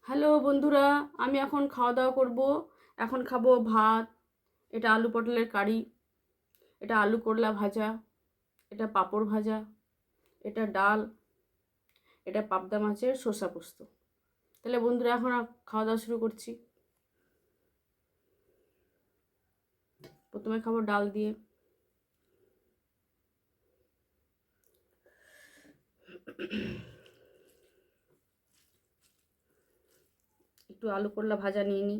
Hello বন্ধুরা, আমি এখন খাওয়া দাওয়া করব। এখন খাবো ভাত, এটা আলু পটলের কারি, এটা আলু করলা ভাজা, এটা পাঁপড় ভাজা, এটা ডাল, এটা পাবদা মাছের শসা পোস্ত। তাহলে বন্ধুরা এখন খাওয়া দাওয়া শুরু করছি। প্রথমে খাবো ডাল দিয়ে। একটু আলু করলা ভাজা নিয়ে নিই।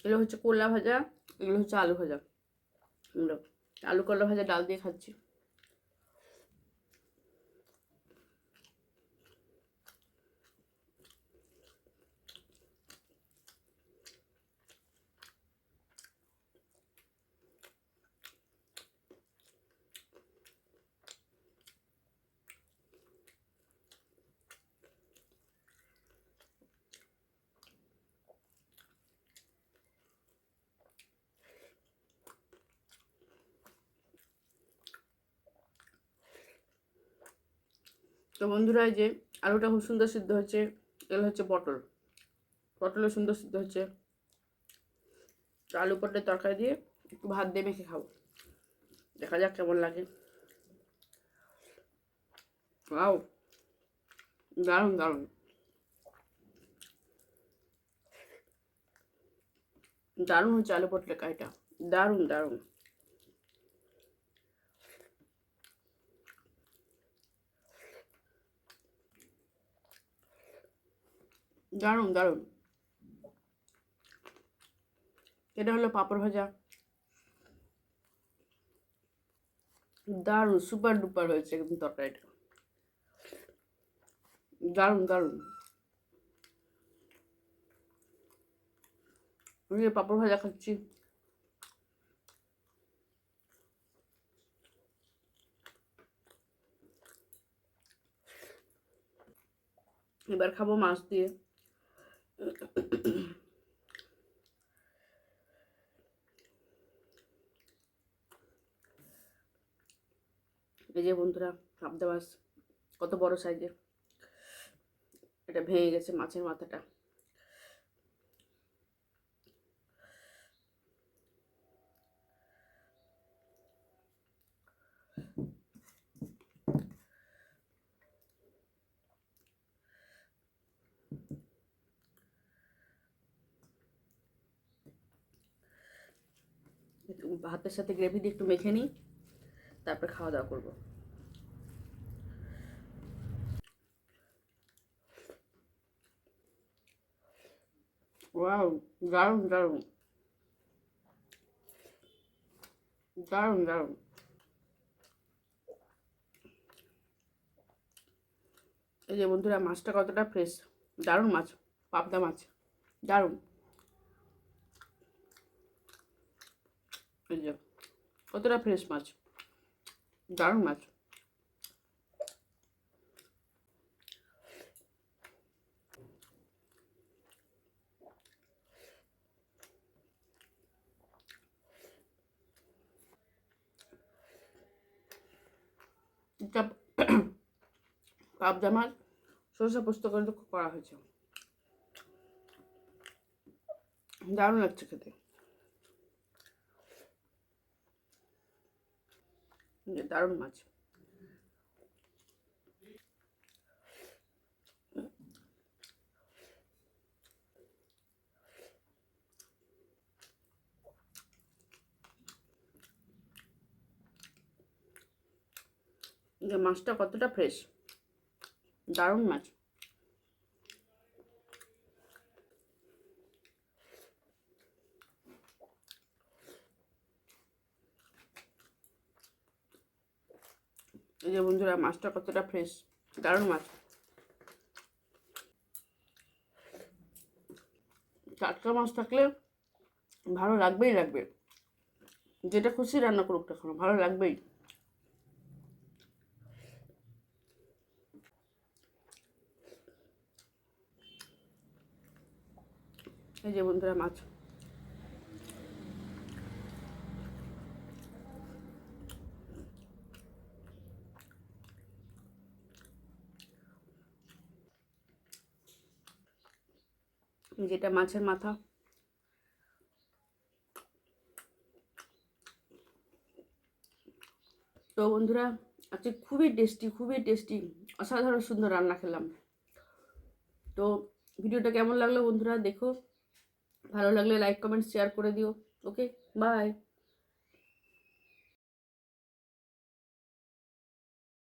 এগুলো হচ্ছে করলা ভাজা, এগুলো হচ্ছে আলু ভাজা। আলু করলা ভাজা ডাল দিয়ে খাচ্ছি। তো বন্ধুরা, এই যে আলুটা খুব সুন্দর সিদ্ধ হচ্ছে। এগুলো হচ্ছে পটল, পটলও সুন্দর সিদ্ধ হচ্ছে। আলু পটলের তরকারি দিয়ে একটু ভাত দিয়ে মেখে খাবো। দেখা যাক কেমন লাগে। ওয়াও, দারুণ দারুণ দারুণ হচ্ছে আলু পটলের কারিটা। দারুণ দারুণ দারুণ দারুণ। এটা হলো পাঁপড় ভাজা। দারুণ সুপার ডুপার হয়েছে একদম তরকারিটা। দারুণ দারুণ। আমি পাঁপড় ভাজা খাচ্ছি। এবার খাবো মাছ দিয়ে। এই যে বন্ধুরা, পাবদা মাছ কত বড় সাইজের। এটা ভেঙে গেছে মাছের মাথাটা। ভাতের সাথে গ্রেভি দিয়ে একটু মেখে নিই, তারপরে খাওয়া দাওয়া করবো। ওয়াও, দারুণ দারুণ দারুণ দারুণ। এই যে বন্ধুরা, মাছটা কতটা ফ্রেশ। দারুণ মাছ, পাবদা মাছ, দারুণ। এই যে কতটা ফ্রেশ মাছ, দারুণ মাছ। এটা পাবদা মাছ সরষে পোস্ত করে করা হয়েছে। দারুণ লাগছে খেতে। দারুণ মাছ। যে মাছটা কতটা ফ্রেশ, দারুণ মাছ। এই যে বন্ধুরা, মাছটা কতটা ফ্রেশ, দারুণ মাছ। টাটকা মাছ থাকলে ভালো লাগবেই লাগবে। যেটা খুশি রান্না করুক তখন ভালো লাগবেই। এই যে বন্ধুরা মাছ, যেটা মাছের মাথা। তো বন্ধুরা আজকে খুবই টেস্টি অসাধারণ সুন্দর রান্না খেলাম। তো ভিডিওটা কেমন লাগলো বন্ধুরা দেখো, ভালো লাগলে লাইক কমেন্ট শেয়ার করে দিও। ওকে, বাই।